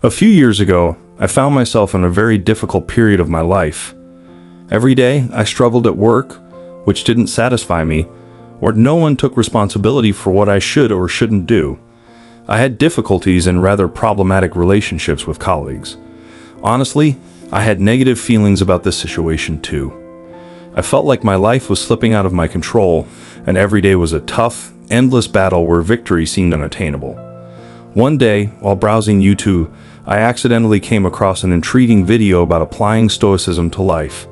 A few years ago, I found myself in a very difficult period of my life. Every day, I struggled at work, which didn't satisfy me, or no one took responsibility for what I should or shouldn't do. I had difficulties and rather problematic relationships with colleagues. Honestly, I had negative feelings about this situation too. I felt like my life was slipping out of my control, and every day was a tough, endless battle where victory seemed unattainable. One day, while browsing YouTube, I accidentally came across an intriguing video about applying Stoicism to life.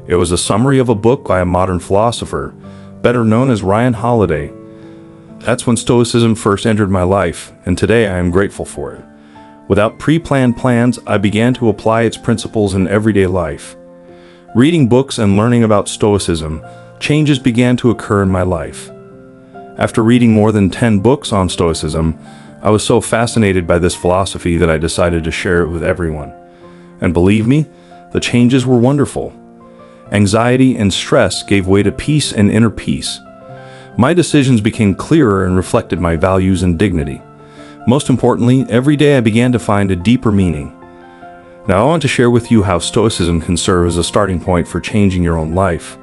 It was a summary of a book by a modern philosopher, better known as Ryan Holiday. That's when Stoicism first entered my life, and today I am grateful for it. Without pre-planned plans, I began to apply its principles in everyday life. Reading books and learning about Stoicism, changes began to occur in my life. After reading more than 10 books on Stoicism, I was so fascinated by this philosophy that I decided to share it with everyone. And believe me, the changes were wonderful. Anxiety and stress gave way to peace and inner peace. My decisions became clearer and reflected my values and dignity. Most importantly, every day I began to find a deeper meaning. Now I want to share with you how Stoicism can serve as a starting point for changing your own life.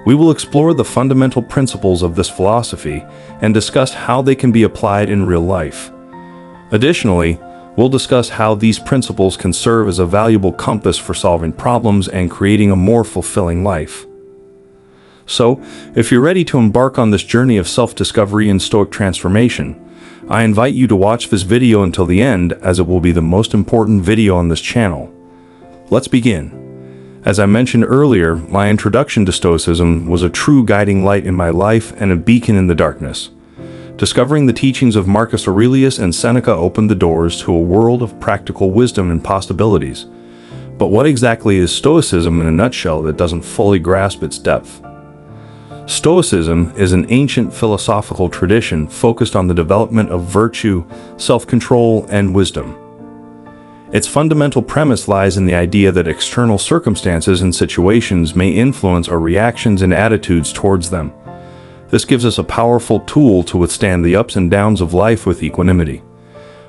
We will explore the fundamental principles of this philosophy and discuss how they can be applied in real life. Additionally, we'll discuss how these principles can serve as a valuable compass for solving problems and creating a more fulfilling life. So, if you're ready to embark on this journey of self-discovery and Stoic transformation, I invite you to watch this video until the end, as it will be the most important video on this channel. Let's begin. As I mentioned earlier, my introduction to Stoicism was a true guiding light in my life and a beacon in the darkness. Discovering the teachings of Marcus Aurelius and Seneca opened the doors to a world of practical wisdom and possibilities. But what exactly is Stoicism in a nutshell that doesn't fully grasp its depth? Stoicism is an ancient philosophical tradition focused on the development of virtue, self-control, and wisdom. Its fundamental premise lies in the idea that external circumstances and situations may influence our reactions and attitudes towards them. This gives us a powerful tool to withstand the ups and downs of life with equanimity.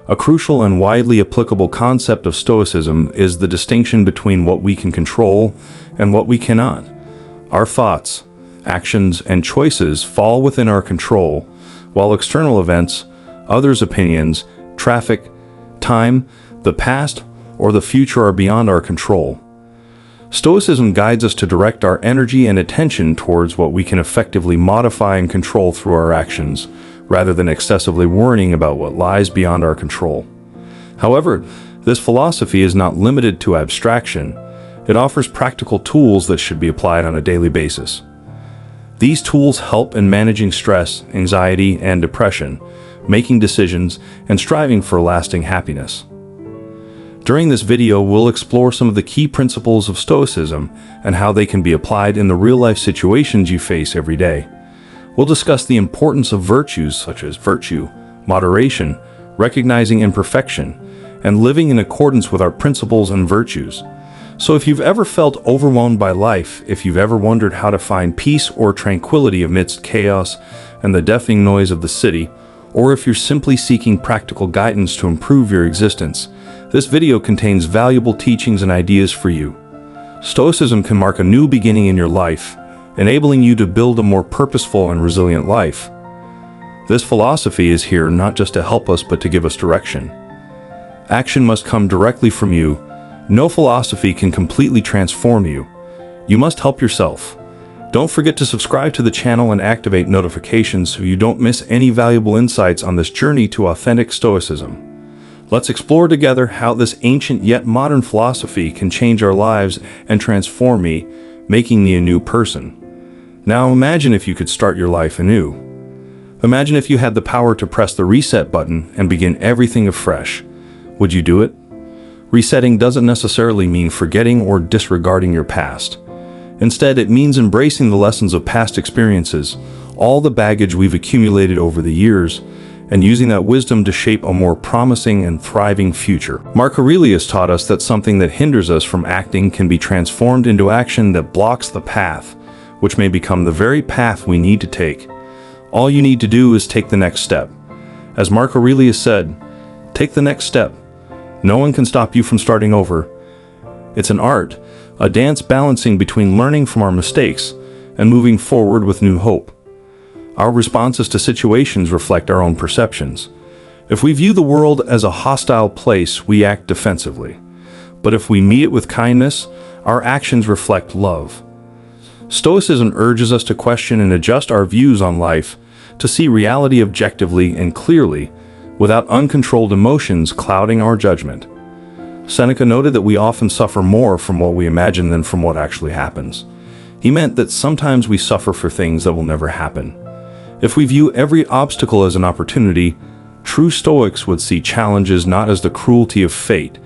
A crucial and widely applicable concept of Stoicism is the distinction between what we can control and what we cannot. Our thoughts, actions, and choices fall within our control, while external events, others' opinions, traffic, time, the past, or the future are beyond our control. Stoicism guides us to direct our energy and attention towards what we can effectively modify and control through our actions, rather than excessively worrying about what lies beyond our control. However, this philosophy is not limited to abstraction. It offers practical tools that should be applied on a daily basis. These tools help in managing stress, anxiety, and depression, making decisions, and striving for lasting happiness. During this video, we'll explore some of the key principles of Stoicism and how they can be applied in the real-life situations you face every day. We'll discuss the importance of virtues such as virtue, moderation, recognizing imperfection, and living in accordance with our principles and virtues. So if you've ever felt overwhelmed by life, if you've ever wondered how to find peace or tranquility amidst chaos and the deafening noise of the city, or if you're simply seeking practical guidance to improve your existence, this video contains valuable teachings and ideas for you. Stoicism can mark a new beginning in your life, enabling you to build a more purposeful and resilient life. This philosophy is here not just to help us, but to give us direction. Action must come directly from you. No philosophy can completely transform you. You must help yourself. Don't forget to subscribe to the channel and activate notifications so you don't miss any valuable insights on this journey to authentic Stoicism. Let's explore together how this ancient yet modern philosophy can change our lives and transform me, making me a new person. Now imagine if you could start your life anew. Imagine if you had the power to press the reset button and begin everything afresh. Would you do it? Resetting doesn't necessarily mean forgetting or disregarding your past. Instead, it means embracing the lessons of past experiences, all the baggage we've accumulated over the years, and using that wisdom to shape a more promising and thriving future. Marcus Aurelius taught us that something that hinders us from acting can be transformed into action that blocks the path, which may become the very path we need to take. All you need to do is take the next step. As Marcus Aurelius said, take the next step. No one can stop you from starting over. It's an art, a dance balancing between learning from our mistakes and moving forward with new hope. Our responses to situations reflect our own perceptions. If we view the world as a hostile place, we act defensively. But if we meet it with kindness, our actions reflect love. Stoicism urges us to question and adjust our views on life, to see reality objectively and clearly, without uncontrolled emotions clouding our judgment. Seneca noted that we often suffer more from what we imagine than from what actually happens. He meant that sometimes we suffer for things that will never happen. If we view every obstacle as an opportunity, true Stoics would see challenges not as the cruelty of fate,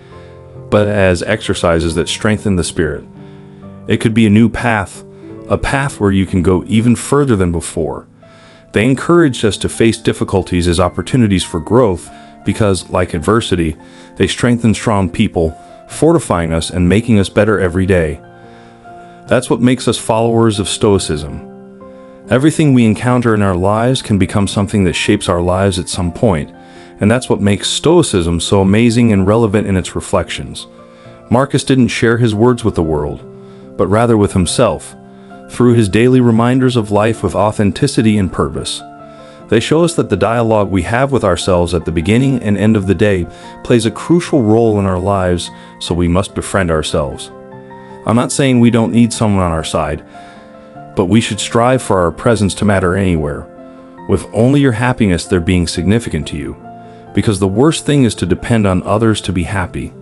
but as exercises that strengthen the spirit. It could be a new path, a path where you can go even further than before. They encouraged us to face difficulties as opportunities for growth because, like adversity, they strengthen strong people, fortifying us and making us better every day. That's what makes us followers of Stoicism. Everything we encounter in our lives can become something that shapes our lives at some point, and that's what makes Stoicism so amazing and relevant in its reflections. Marcus didn't share his words with the world, but rather with himself, through his daily reminders of life with authenticity and purpose. They show us that the dialogue we have with ourselves at the beginning and end of the day plays a crucial role in our lives, so we must befriend ourselves. I'm not saying we don't need someone on our side, but we should strive for our presence to matter anywhere, with only your happiness there being significant to you, because the worst thing is to depend on others to be happy.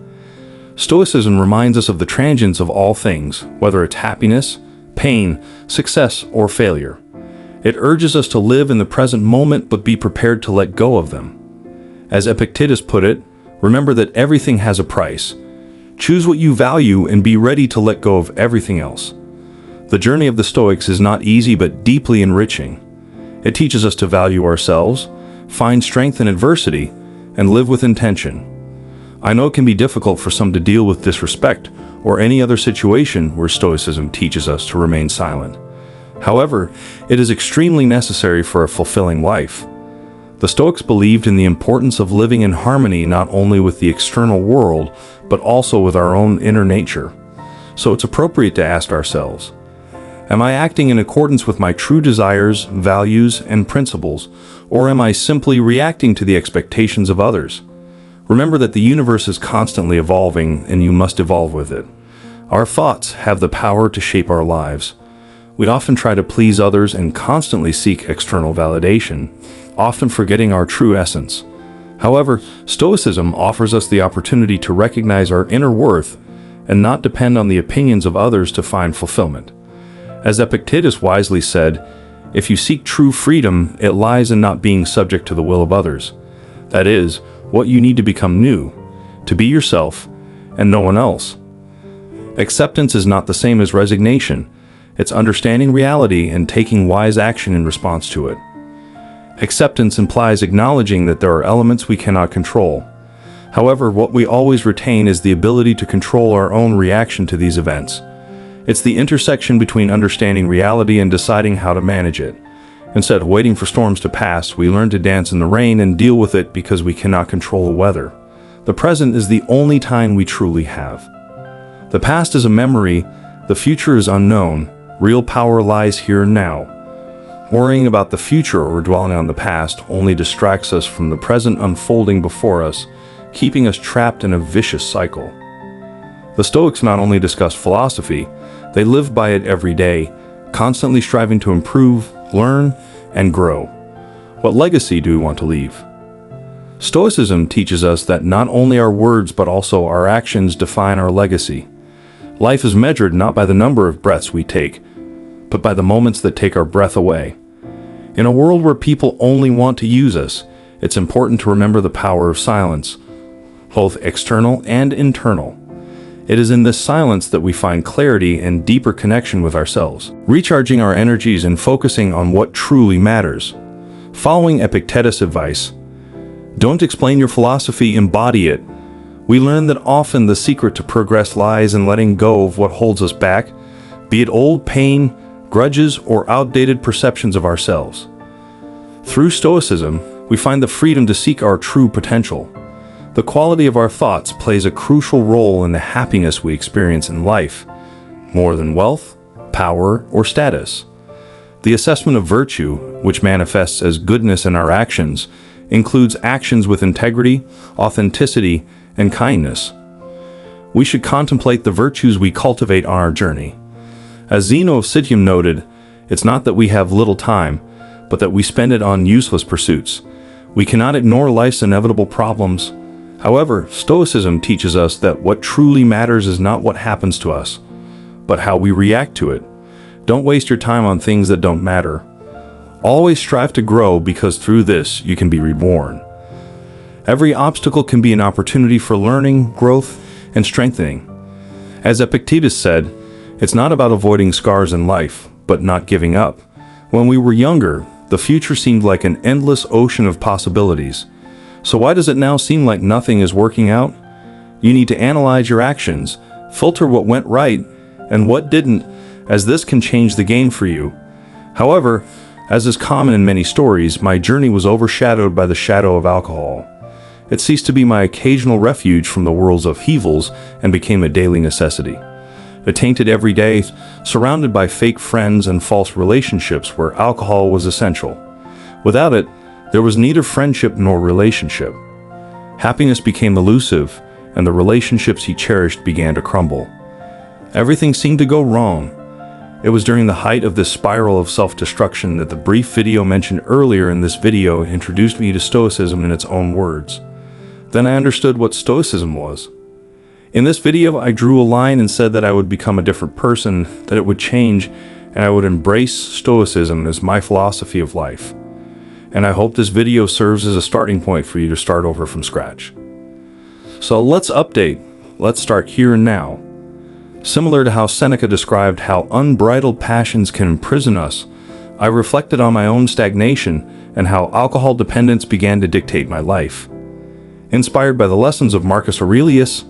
Stoicism reminds us of the transience of all things, whether it's happiness, pain, success, or failure. It urges us to live in the present moment but be prepared to let go of them. As Epictetus put it, remember that everything has a price. Choose what you value and be ready to let go of everything else. The journey of the Stoics is not easy but deeply enriching. It teaches us to value ourselves, find strength in adversity, and live with intention. I know it can be difficult for some to deal with disrespect or any other situation where Stoicism teaches us to remain silent. However, it is extremely necessary for a fulfilling life. The Stoics believed in the importance of living in harmony not only with the external world, but also with our own inner nature. So it's appropriate to ask ourselves, am I acting in accordance with my true desires, values, and principles, or am I simply reacting to the expectations of others? Remember that the universe is constantly evolving, and you must evolve with it. Our thoughts have the power to shape our lives. We often try to please others and constantly seek external validation, often forgetting our true essence. However, Stoicism offers us the opportunity to recognize our inner worth and not depend on the opinions of others to find fulfillment. As Epictetus wisely said, if you seek true freedom, it lies in not being subject to the will of others. That is, what you need to become new, to be yourself and no one else. Acceptance is not the same as resignation. It's understanding reality and taking wise action in response to it. Acceptance implies acknowledging that there are elements we cannot control. However, what we always retain is the ability to control our own reaction to these events. It's the intersection between understanding reality and deciding how to manage it. Instead of waiting for storms to pass, we learn to dance in the rain and deal with it because we cannot control the weather. The present is the only time we truly have. The past is a memory, the future is unknown, real power lies here and now. Worrying about the future or dwelling on the past only distracts us from the present unfolding before us, keeping us trapped in a vicious cycle. The Stoics not only discuss philosophy, they live by it every day, constantly striving to improve, learn, and grow. What legacy do we want to leave? Stoicism teaches us that not only our words but also our actions define our legacy. Life is measured not by the number of breaths we take, but by the moments that take our breath away. In a world where people only want to use us, it's important to remember the power of silence, both external and internal. It is in this silence that we find clarity and deeper connection with ourselves, recharging our energies and focusing on what truly matters. Following Epictetus' advice, don't explain your philosophy, embody it. We learn that often the secret to progress lies in letting go of what holds us back, be it old pain, grudges, or outdated perceptions of ourselves. Through Stoicism, we find the freedom to seek our true potential. The quality of our thoughts plays a crucial role in the happiness we experience in life, more than wealth, power, or status. The assessment of virtue, which manifests as goodness in our actions, includes actions with integrity, authenticity, and kindness. We should contemplate the virtues we cultivate on our journey. As Zeno of Citium noted, it's not that we have little time, but that we spend it on useless pursuits. We cannot ignore life's inevitable problems. However, Stoicism teaches us that what truly matters is not what happens to us, but how we react to it. Don't waste your time on things that don't matter. Always strive to grow, because through this you can be reborn. Every obstacle can be an opportunity for learning, growth, and strengthening. As Epictetus said, it's not about avoiding scars in life, but not giving up. When we were younger, the future seemed like an endless ocean of possibilities. So why does it now seem like nothing is working out? You need to analyze your actions, filter what went right and what didn't, as this can change the game for you. However, as is common in many stories, my journey was overshadowed by the shadow of alcohol. It ceased to be my occasional refuge from the world's upheavals and became a daily necessity. It tainted every day, surrounded by fake friends and false relationships where alcohol was essential. Without it, there was neither friendship nor relationship. Happiness became elusive, and the relationships he cherished began to crumble. Everything seemed to go wrong. It was during the height of this spiral of self-destruction that the brief video mentioned earlier in this video introduced me to Stoicism in its own words. Then I understood what Stoicism was. In this video, I drew a line and said that I would become a different person, that it would change, and I would embrace Stoicism as my philosophy of life. And I hope this video serves as a starting point for you to start over from scratch. So let's update. Let's start here and now. Similar to how Seneca described how unbridled passions can imprison us, I reflected on my own stagnation and how alcohol dependence began to dictate my life. Inspired by the lessons of Marcus Aurelius,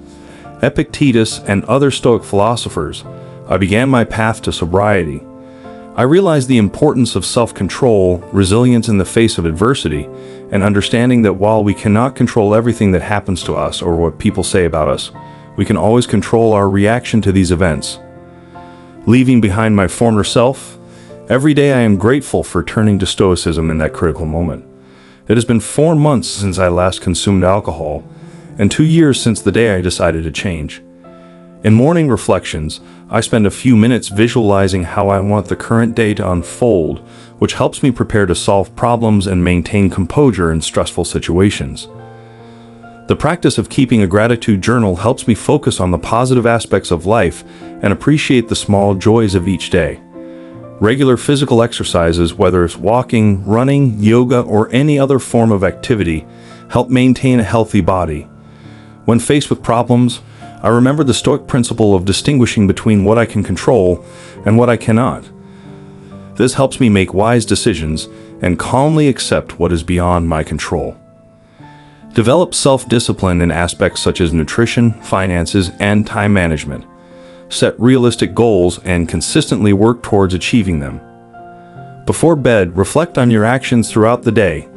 Epictetus, and other Stoic philosophers, I began my path to sobriety. I realized the importance of self-control, resilience in the face of adversity, and understanding that while we cannot control everything that happens to us or what people say about us, we can always control our reaction to these events. Leaving behind my former self, every day I am grateful for turning to Stoicism in that critical moment. It has been 4 months since I last consumed alcohol, and 2 years since the day I decided to change. In morning reflections, I spend a few minutes visualizing how I want the current day to unfold, which helps me prepare to solve problems and maintain composure in stressful situations. The practice of keeping a gratitude journal helps me focus on the positive aspects of life and appreciate the small joys of each day. Regular physical exercises, whether it's walking, running, yoga, or any other form of activity, help maintain a healthy body. When faced with problems, I remember the Stoic principle of distinguishing between what I can control and what I cannot. This helps me make wise decisions and calmly accept what is beyond my control. Develop self-discipline in aspects such as nutrition, finances, and time management. Set realistic goals and consistently work towards achieving them. Before bed, reflect on your actions throughout the day.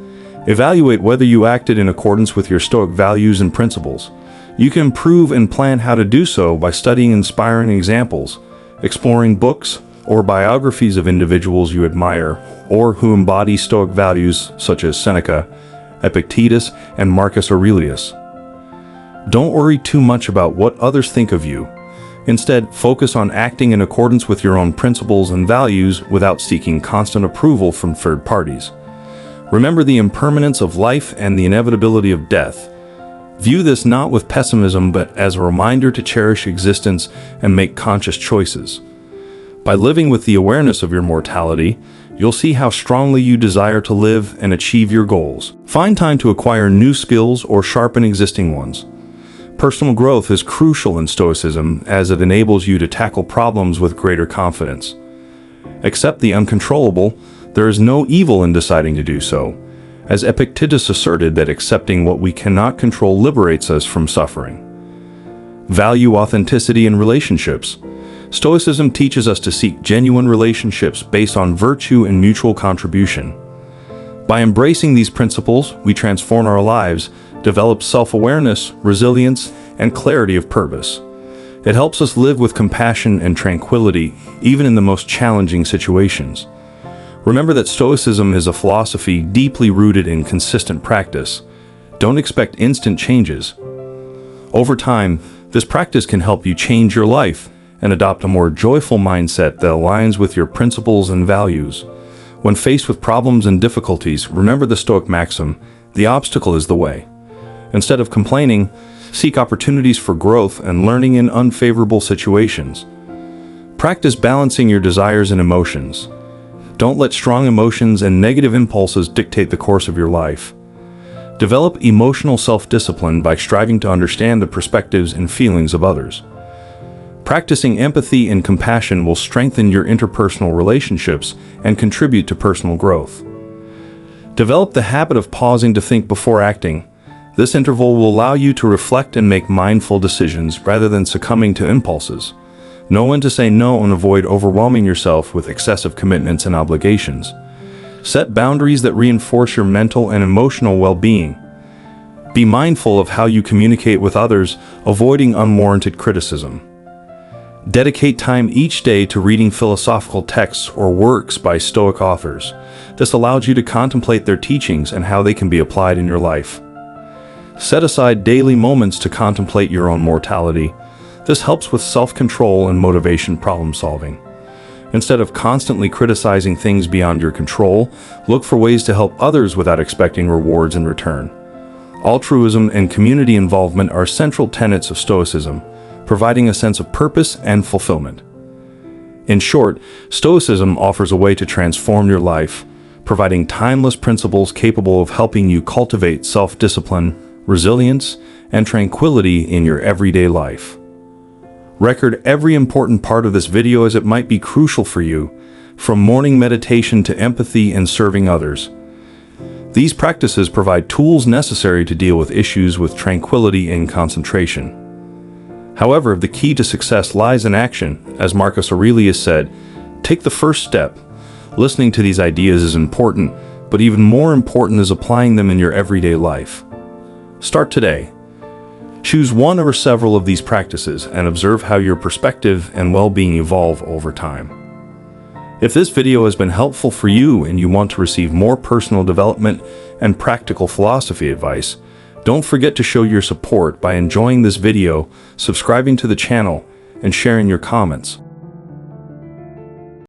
Evaluate whether you acted in accordance with your Stoic values and principles. You can improve and plan how to do so by studying inspiring examples, exploring books or biographies of individuals you admire or who embody Stoic values such as Seneca, Epictetus, and Marcus Aurelius. Don't worry too much about what others think of you. Instead, focus on acting in accordance with your own principles and values without seeking constant approval from third parties. Remember the impermanence of life and the inevitability of death. View this not with pessimism, but as a reminder to cherish existence and make conscious choices. By living with the awareness of your mortality, you'll see how strongly you desire to live and achieve your goals. Find time to acquire new skills or sharpen existing ones. Personal growth is crucial in Stoicism as it enables you to tackle problems with greater confidence. Accept the uncontrollable. There is no evil in deciding to do so, as Epictetus asserted that accepting what we cannot control liberates us from suffering. Value authenticity in relationships. Stoicism teaches us to seek genuine relationships based on virtue and mutual contribution. By embracing these principles, we transform our lives, develops self-awareness, resilience, and clarity of purpose. It helps us live with compassion and tranquility, even in the most challenging situations. Remember that Stoicism is a philosophy deeply rooted in consistent practice. Don't expect instant changes. Over time, this practice can help you change your life and adopt a more joyful mindset that aligns with your principles and values. When faced with problems and difficulties, remember the Stoic maxim, the obstacle is the way. Instead of complaining, seek opportunities for growth and learning in unfavorable situations. Practice balancing your desires and emotions. Don't let strong emotions and negative impulses dictate the course of your life. Develop emotional self-discipline by striving to understand the perspectives and feelings of others. Practicing empathy and compassion will strengthen your interpersonal relationships and contribute to personal growth. Develop the habit of pausing to think before acting. This interval will allow you to reflect and make mindful decisions rather than succumbing to impulses. Know when to say no and avoid overwhelming yourself with excessive commitments and obligations. Set boundaries that reinforce your mental and emotional well-being. Be mindful of how you communicate with others, avoiding unwarranted criticism. Dedicate time each day to reading philosophical texts or works by Stoic authors. This allows you to contemplate their teachings and how they can be applied in your life. Set aside daily moments to contemplate your own mortality. This helps with self-control and motivation problem-solving. Instead of constantly criticizing things beyond your control, look for ways to help others without expecting rewards in return. Altruism and community involvement are central tenets of Stoicism, providing a sense of purpose and fulfillment. In short, Stoicism offers a way to transform your life, providing timeless principles capable of helping you cultivate self-discipline, resilience, and tranquility in your everyday life. Record every important part of this video as it might be crucial for you, from morning meditation to empathy and serving others. These practices provide tools necessary to deal with issues with tranquility and concentration. However, the key to success lies in action. As Marcus Aurelius said, take the first step. Listening to these ideas is important, but even more important is applying them in your everyday life. Start today. Choose one or several of these practices and observe how your perspective and well-being evolve over time. If this video has been helpful for you and you want to receive more personal development and practical philosophy advice, don't forget to show your support by enjoying this video, subscribing to the channel, and sharing your comments.